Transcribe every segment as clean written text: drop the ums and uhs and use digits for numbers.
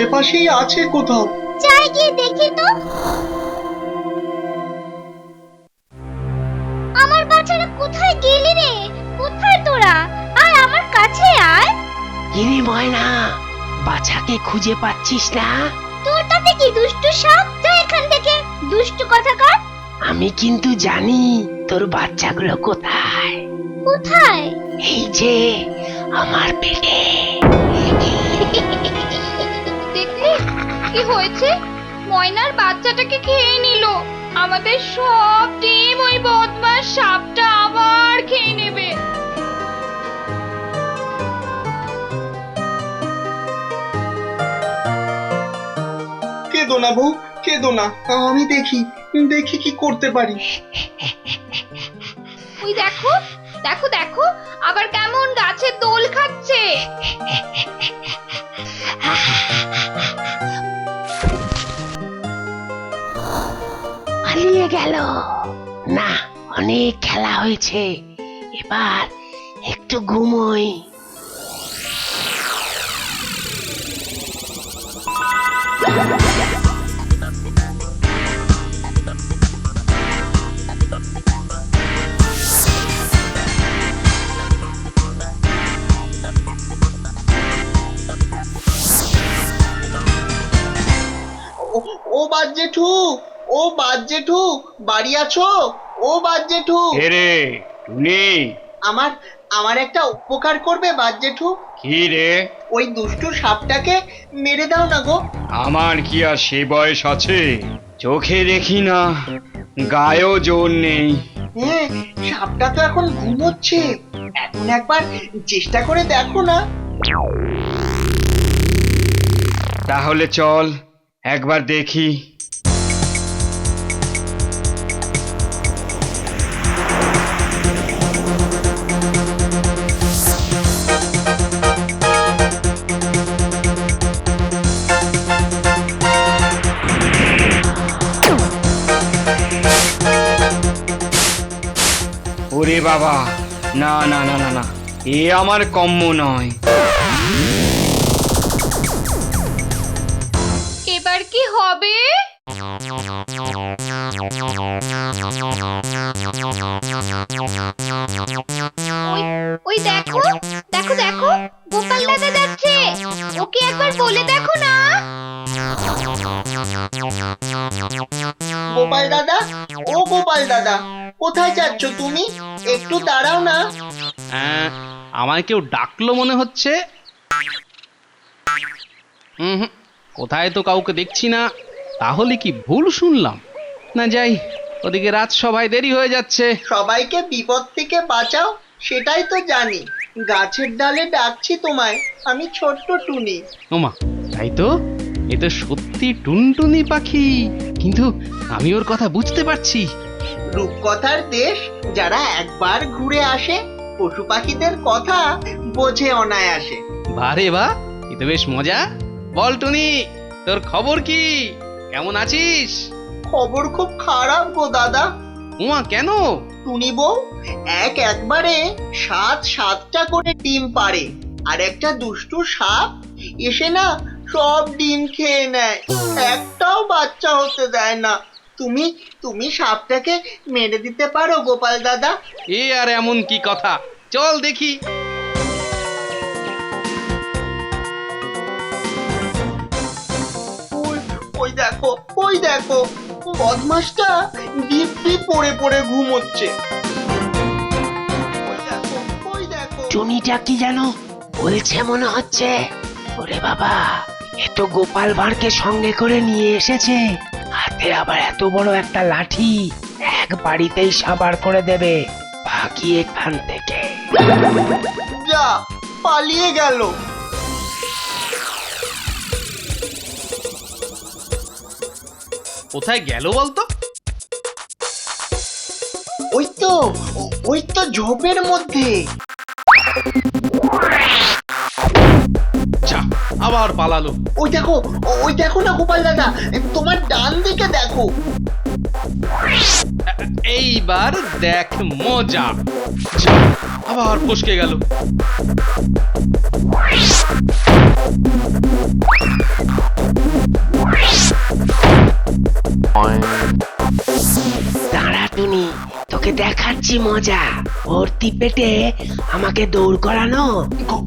আশেপাশেই আছে কোথাও। যাই গিয়ে দেখি তো। আমার বাচ্চারা কোথায় গেলি রে? কোথায় তোরা? আয় আমার কাছে আয়। কিরে ময়না, বাছাকে খুঁজে পাচ্ছিস না? তোর তাতে কি দুষ্টু সাপ? যা এখান থেকে, দুষ্টু কথাকার। আমি কিন্তু জানি তোর বাচ্চাগুলো কোথায়। কোথায়? এই যে আমার পেটে। দেখলি কি হয়েছে? ময়নার বাচ্চাটাকে খেয়ে নিল। আমাদের সব ডিম ওই বদমাস সাপটা আবার খেয়ে নেবে। কেঁদো না বউ, কেঁদো না, আমি দেখি দেখি কি করতে পারি। ওই দেখো দেখো দেখো, আবার কেমন গাছের দোল খাচ্ছে। পালিয়ে গেল। না, অনেক খেলা হয়েছে, এবার একটু ঘুমোই। ও বাদ জেঠু, ও বাদ জেঠু, বাড়ি আছো? ও বাদ জেঠু, রে টুনি, আমার আমার একটা উপকার করবে বাদ জেঠু? কি রে? ওই দুষ্টু সাপটাকে মেরে দাও না গো। আমার কি আর সে বয়স আছে? চোখে দেখি না, গায়েও জোর নেই। হ্যাঁ, সাপটা তো এখন ঘুমোচ্ছে, এখন একবার চেষ্টা করে দেখো না। তাহলে চল একবার দেখি। ওরে বাবা, না না না না না, এ আমার কম্য নয়। এবার কি হবে? ওই ওই দেখো দেখো দেখো, গোপাল দাদা যাচ্ছে। ওকে একবার বলে দেখো না। গোপাল দাদা, ও গোপাল দাদা, কোথায় যাচ্ছ তুমি? একটু দাঁড়াও না। আমায় কেউ ডাকলো মনে হচ্ছে। হুম, কোথায় তো কাউকে দেখছি না। তাহলে কি ভুল শুনলাম? না যাই, ওদিকে রাজসভায় দেরি হয়ে যাচ্ছে। সবাইকে বিপদ থেকে বাঁচাও সেটাই তো জানি। গাছের ডালে ডাকছি তোমায়, আমি ছোট্ট টুনি। ওমা, তাই তো, এ তো সত্যি টুনটুনি পাখি। কিন্তু আমি ওর কথা বুঝতে পারছি। রূপকথার দেশ, যারা একবার ঘুরে আসে পশু পাখিদের কথা বোঝে অনায়াসে। বারে বা, এ তো বেশ মজা। বল টুনি, তোর খবর কি? কেমন আছিস? খবর খুব খারাপ গো দাদা। ওমা, কেন? টুনি বউ একবারে 7টা করে ডিম পারে, আর একটা দুষ্টু সাপ এসে না সব ডিম খেয়ে নেয়, একটাও বাচ্চা হতে দেয় না। তুমি তুমি সাপটাকে মেরে দিতে পারো গোপাল দাদা? এ আর এমন কি কথা, চল দেখি। ওই দেখো, ওই দেখো, বদমাসটা দিব্যি পড়ে পড়ে ঘুমোচ্ছে। ওই দেখো, ওই দেখো। টুনিটা কি যেন বলছে মনে হচ্ছে। ওরে বাবা, এ তো গোপাল ভাঁড়কে সঙ্গে করে নিয়ে এসেছে, হাতে আবার এত বড় একটা লাঠি, এক বাড়িতেই সাবার করে দেবে। ভাগি এখান থেকে। যা, পালিয়ে গেল। কোথায় গেল বলতো? ওই তো ঝোপের মধ্যে। যা, আবার পালালো। ওই দেখো না গোপাল দাদা, তোমার ডান দিকে দেখো। এইবার দেখ মজা। যা, আবার ফসকে গেল। দাঁড়া টুনি, তোকে দেখাচ্ছি মজা। ভর্তি পেটে আমাকে দৌড় করানো।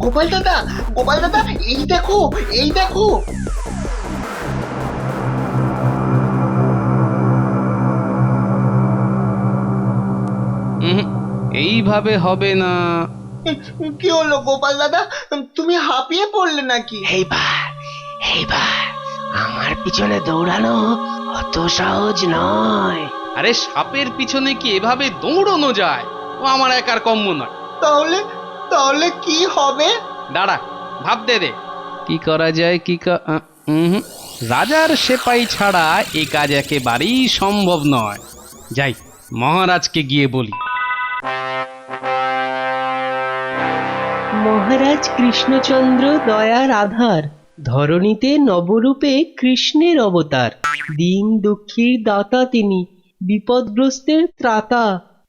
গোপাল দাদা, গোপাল দাদা, এই দেখো, এই দেখো। এইভাবে হবে না। কি হলো গোপাল দাদা, তুমি হাঁপিয়ে পড়লে নাকি? এইবার আমার পিছনে দৌড়ানো অত সহজ নয়। আরে সাপের পিছনে কি এভাবে দৌড়ানো যায়? ও আমার একার কম্য নয়। তাহলে তাহলে কি হবে? দাঁড়া, ভাবতে দে কি করা যায়। রাজার সেপাই ছাড়া এ কাজ একেবারেই সম্ভব নয়। যাই, মহারাজকে গিয়ে বলি। মহারাজ কৃষ্ণচন্দ্র দয়ার আধার, ধরণীতে নবরূপে কৃষ্ণের অবতার। দীন দুঃখীর দাতা তিনি, বিপদগ্রস্তের ত্রাতা।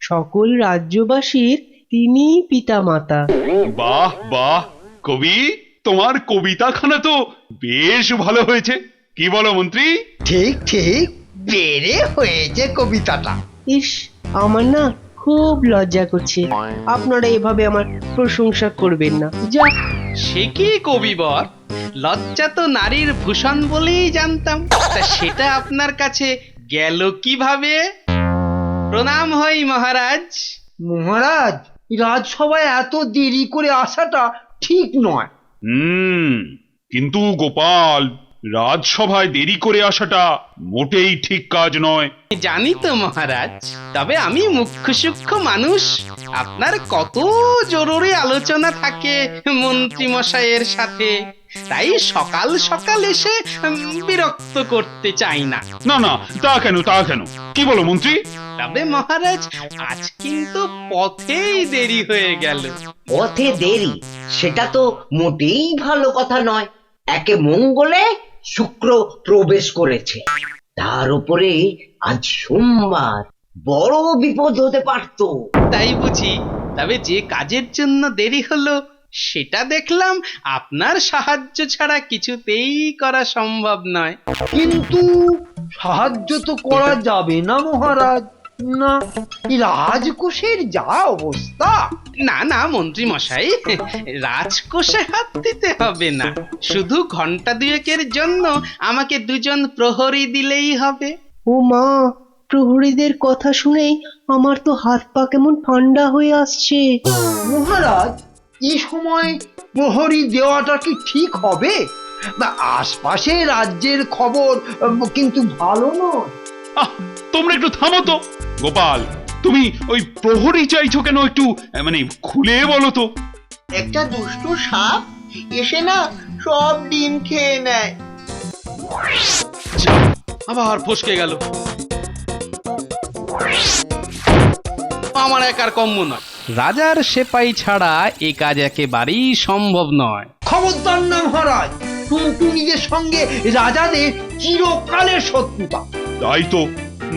সকল রাজ্যবাসীর তিনি পিতামাতা। বাহ বাহ, কবি, তোমার কবিতাখানা তো বেশ ভালো হয়েছে। কি বলো মন্ত্রী? ঠিক ঠিক, বেড়ে হয়েছে কবিতাটা। ইস, আমার না খুব লজ্জা করছে। আপনারা এভাবে আমার প্রশংসা করবেন না। যা, সে কি কবিবর, লজ্জা তো নারীর ভূষণ বলেই জানতাম। তা সেটা আপনার কাছে গেল কিভাবে? প্রণাম হই মহারাজ। মহারাজ, রাজসভায় এত দেরি করে আসাটা ঠিক নয়। কিন্তু গোপাল, রাজসভায় দেরি করে আসাটা মোটেই ঠিক কাজ নয়। জানি তো মহারাজ, তবে আমি মুখ্য সূক্ষ্ম মানুষ। আপনার কত জরুরি আলোচনা থাকে মন্ত্রী মশাইয়ের সাথে, তাই সকাল সকাল এসে বিরক্ত করতে চাই না। না না, তা কেন, তা কেন? কি বলো মন্ত্রী? তবে মহারাজ, আজ কিন্তু পথেই দেরি হয়ে গেল। পথে দেরি, সেটা তো মোটেই ভালো কথা নয়। একে মঙ্গলে শুক্র প্রবেশ করেছে, তার উপরে আজ সোমবার, বড় বিপদ হতে পারত। তাই বুঝি? তবে যে কাজের জন্য দেরি হলো সেটা দেখলাম আপনার সাহায্য ছাড়া কিছুতেই করা সম্ভব নয়। কিন্তু সাহায্য তো করা যাবে না মহারাজ। না, রাজকোষের যা অবস্থা। না না মন্ত্রী মশাই, রাজকোষে হাত দিতে হবে না। শুধু ঘন্টা দুয়েকের জন্য আমাকে দুজন প্রহরী দিলেই হবে। ও মা, প্রহরীদের কথা শুনেই আমার তো হাত পা কেমন ঠান্ডা হয়ে আসছে। মহারাজ, এই সময় প্রহরী দেওয়াটা কি ঠিক হবে? বা আশপাশে রাজ্যের খবর কিন্তু ভালো নয়। তোমরা একটু থামো তো। গোপাল, তুমি ওই প্রহরী চাইছো কেন? একটু মানে খুলে বলো তো। একটা দুষ্টু সাপ এসে না সব ডিম খেয়ে নেয়। আবার ফসকে গেল। আমার একার কম্য নয়। রাজার সেপাই ছাড়া এ কাজ একেবারেই সম্ভব নয়। খবরদার না মহারাজ, টুনটুনিদের সঙ্গে রাজাদের চিরকালের শত্রুতা। তাই তো,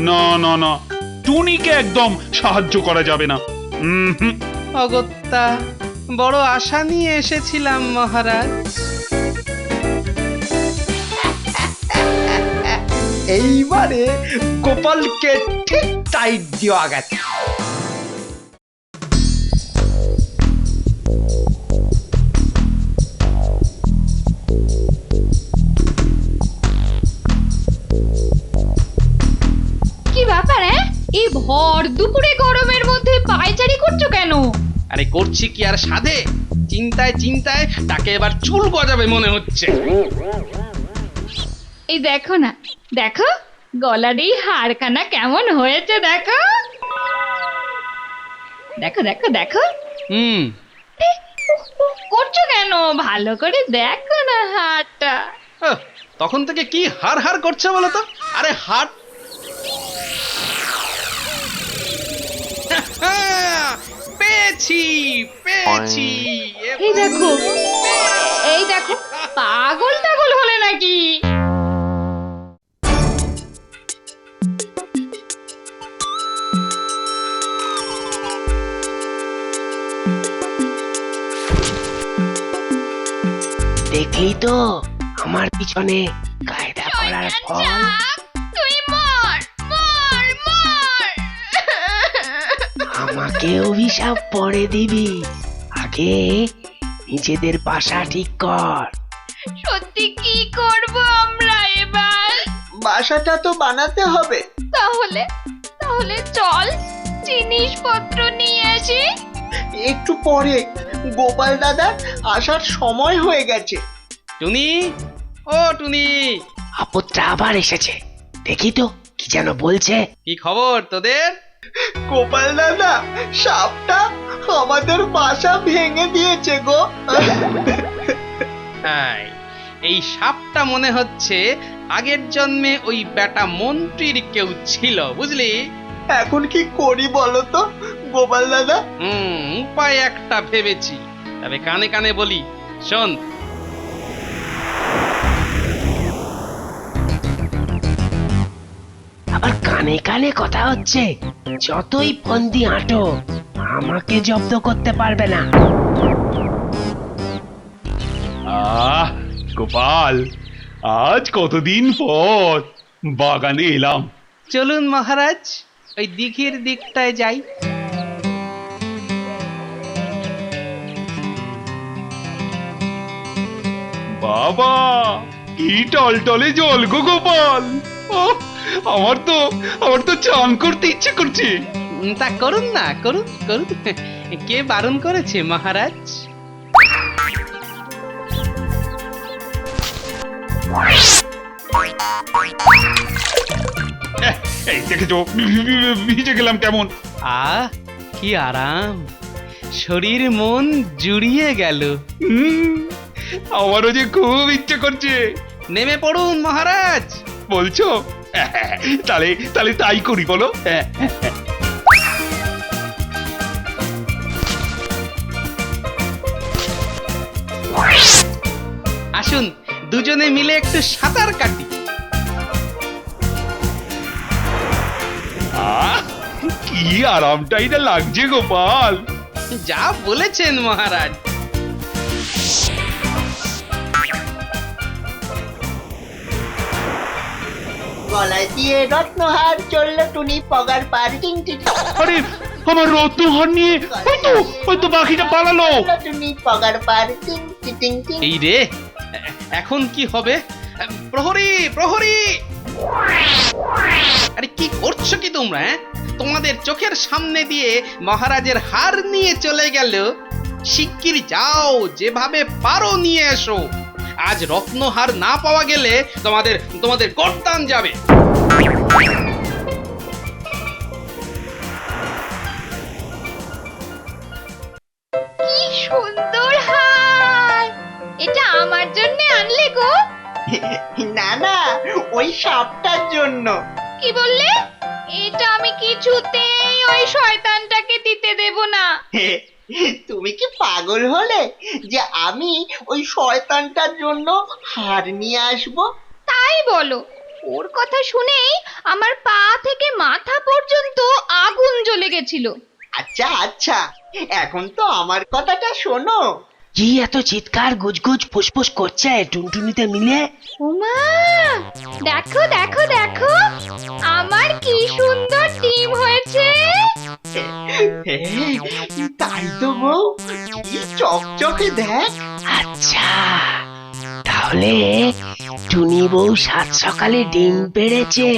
না না না, টুনিকে একদম সাহায্য করা যাবে না। অগত্যা, বড় আশা নিয়ে এসেছিলাম মহারাজ। এইবারে গোপালকে ঠিক টাইট দেওয়া গেছে। কি ব্যাপার? এই ভর দুপুরে গরমের মধ্যে পায়চারি করছো কেন? আরে করছি কি আর সাধে, চিন্তায় চিন্তায় তাকে এবার চুল গজাবে মনে হচ্ছে। এই দেখো না, দেখো গলার এই হাড়খানা কেমন হয়েছে, দেখো দেখো দেখো দেখো। করছো কেন? ভালো করে দেখো না হাড়টা। তখন থেকে কি হাড় হাড় করছে বলো তো? আরে হাড় পেয়েছি পেয়েছি। এই দেখো, এই দেখো, পাগল টাগল হলে নাকি? দেখলি তো আমার পিছনে কায়দা করার ফল। তুই মর মর মর আমাকে অভিশাপ পরে দিবি, আগে নিজেদের বাসা ঠিক কর। সত্যি কি করব আমরা এবার? বাসাটা তো বানাতে হবে। তাহলে তাহলে চল জিনিসপত্র নিয়ে আসি। একটু পরে গোপাল দাদা আসার সময় হয়ে গেছে। টুনি, ও টুনি, আপদটা আবার এসেছে, দেখি তো কি যেন বলছে। কি খবর তোদের? গোপাল দাদা, সাপটা আমাদের বাসা ভেঙে দিয়েছে গো। হ্যাঁ, এই সাপটা মনে হচ্ছে আগের জন্মে ওই বেটা মন্ত্রীর কেউ ছিল, বুঝলি? এখন কি করি বলো তো গোপাল দাদা? উপায় একটা ভেবেছি, তবে কানে কানে বলি, শোন। আবার কানে কানে কথা হচ্ছে, যতই ফন্দি আঁটো আমাকে জব্দ করতে পারবে না। আহ গোপাল, আজ কতদিন পর বাগানে এলাম। চলুন মহারাজ, ওই দিঘির দিকটায় যাই। বাবা, কি টলটলে জল গো গোপাল! ওহ, আমার তো চান করতে ইচ্ছে করছে। তা করুন না, করুন করুন, কে বারণ করেছে মহারাজ? এই দেখেছো, ভিজে গেলাম কেমন। আহ, কি আরাম, শরীর মন জুড়িয়ে গেল। আমারও যে খুব ইচ্ছে করছে। নেমে পড়ুন মহারাজ। বলছো? তাহলে তাহলে তাই করি, বলো। আসুন দুজনে মিলে একটু সাঁতার কাটি। আহ, কি আরামটাই না লাগছে গোপাল। যা বলেছেন মহারাজ। গলায় দিয়ে রত্নহার, চললো টুনি পগার পার, টিং টিং। আরে, আমার রত্নহার নিয়ে ওই তো পাখিটা পালালো। চললো টুনি পগার পার, টিং টিং টিং টিং। এই রে, এখন কি হবে? প্রহরী, প্রহরী! আরে কি করছো কি তোমরা? তোমাদের চোখের সামনে দিয়ে মহারাজের হার নিয়ে চলে গেল। শিগগির যাও, যেভাবে পারো নিয়ে এসো। আজ রত্নহার না পাওয়া গেলে তোমাদের গর্দান যাবে। কি সুন্দর হার! এটা আমার জন্য আনলে গো? না না, ওই সাপটার জন্য। কি বললে? এটা আমি কিছুতেই ওই শয়তানটাকে দিতে দেব না। তুমি কি পাগল হলে যে আমি ওই শয়তানটার জন্য হার নিয়ে আসবো? তাই বলো, ওর কথা শুনেই আমার পা থেকে মাথা পর্যন্ত আগুন জ্বলে গেছিল। আচ্ছা আচ্ছা, এখন তো আমার কথাটা শোনো। কি এত চিৎকার গুজগুজ ফুসফুস করছে টুনটুনিতে মিলে? ওমা, দেখো দেখো দেখো, আমার কি সুন্দর ডিম হয়েছে। তাই তো বউ, কি চকচকে দেখ। আচ্ছা, তাহলে টুনি বউ সাত সকালে ডিম পেড়েছে,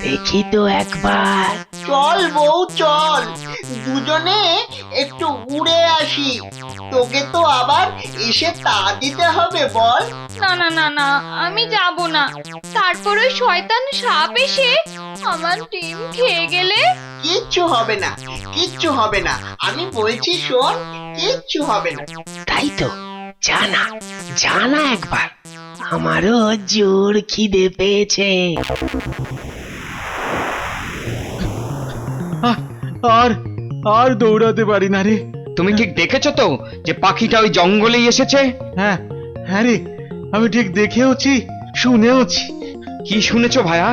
দেখি তো একবার। চল বউ চল, দুজনে একটু উড়ে আসি। তোকে তো আবার এসে তা দিতে হবে বল। না না না না, আমি যাব না। তারপর ওই শয়তান সাপ এসে আমার ডিম খেয়ে গেলে? কিচ্ছু হবে না, কিচ্ছু হবে না, আমি বলছি শোন, কিচ্ছু হবে না। তাই তো, জানা জানা একবার, আমারও জোর খিদে পেয়েছে। আর আর দৌড়াতে পারি না রে। তুমি ঠিক দেখেছো তো যে পাখিটা ওই জঙ্গলেই এসেছে? হ্যাঁ হ্যাঁ রে, আমি ঠিক দেখেওছি, শুনেওছি। কি শুনেছো ভায়া?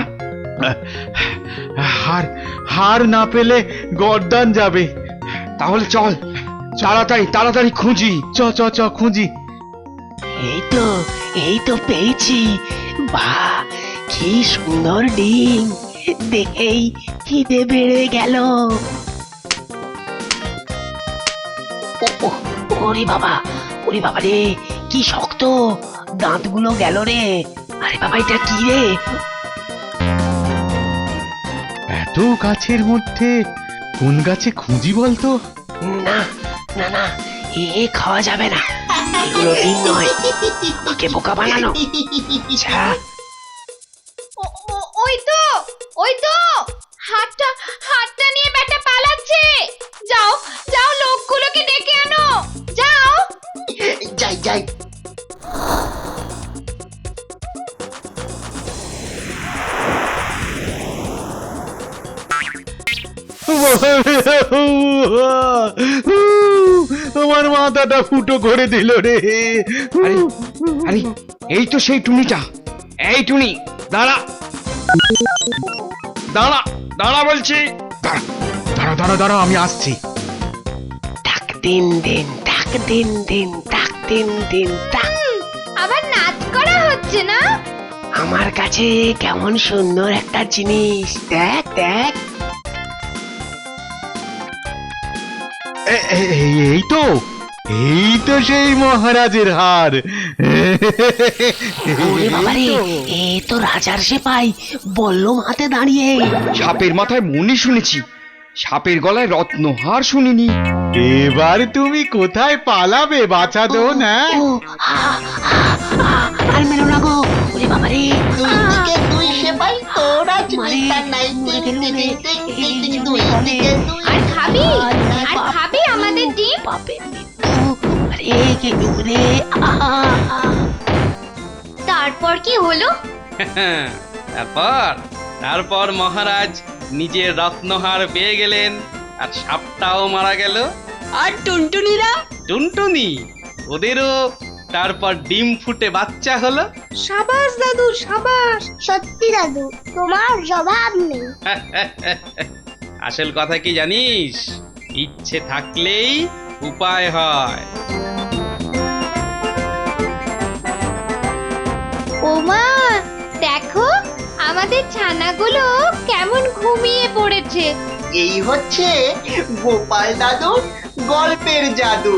হার হার না পেলে গর্দান যাবে। তাহলে চল, তাড়াতাড়ি তাড়াতাড়ি খুঁজি। চ চ চ খুঁজি। এই তো পেয়েছি। বাহ, কি সুন্দর ডিম, দেখেই খিদে বেড়ে গেল। ওরে বাবা রে, কি শক্ত, দাঁতগুলো গেল রে। আরে বাবা, এটা কি রে? এত গাছের মধ্যে কোন গাছে খুঁজি বলতো? না না না, এ খাওয়া যাবে না, এগুলো ডিম নয়, আমাকে বোকা বানানো। আচ্ছা, ওই তো হাতটা নিয়ে বেটা পালাচ্ছে। যাও লোকগুলোকে ডেকে আনো, যাও। যাই আমার মাথাটা ফুটো করে দিল রে। আরে আরে, এই তো সেই টুনিটা। এই টুনি, দাঁড়া দাঁড়া দাঁড়া বলছি। দাঁড়া আমি আসছি। টাক দিন দিন, টাক দিন দিন, টাক দিন দিন, টাক। আবার নাচ করা হচ্ছে না? আমার কাছে কেমন সুন্দর একটা জিনিস, দেখ দেখ। এই তো সেই মহারাজের হার। ওরে বাবারে, এ তো রাজার সেপাই, বল্লম হাতে দাঁড়িয়ে। সাপের মাথায় মণি শুনেছি, সাপের গলায় রত্নহার শুনিনি। এবার তুমি কোথায় পালাবে বাছা দো না? ও, আর মেরো না গো। ওরে বাবারে, দুই দিকে দুই সেপাই, তোরা মারে, চিন্তা নাই। মরে গেল রে। দুই দিকে দুই। আর খাবি আমাদের ডিম? বাপে মৃত্যু, আরে কে রে, তারপর কি হলো? তারপর মহারাজ নিজের রত্নহার পেয়ে গেলেন, আর সাপটাও মারা গেল। আর টুনটুনি, ওদেরও তারপর ডিম ফুটে বাচ্চা হলো। সাবাস দাদু, সাবাস। সত্যি দাদু, তোমার জবাব নেই। আসল কথা কি জানিস? ইচ্ছে থাকলেই উপায় হয়। ওমা, দেখো আমাদের ছানাগুলো কেমন ঘুমিয়ে পড়েছে। এই হচ্ছে গোপাল দাদুর গল্পের জাদু।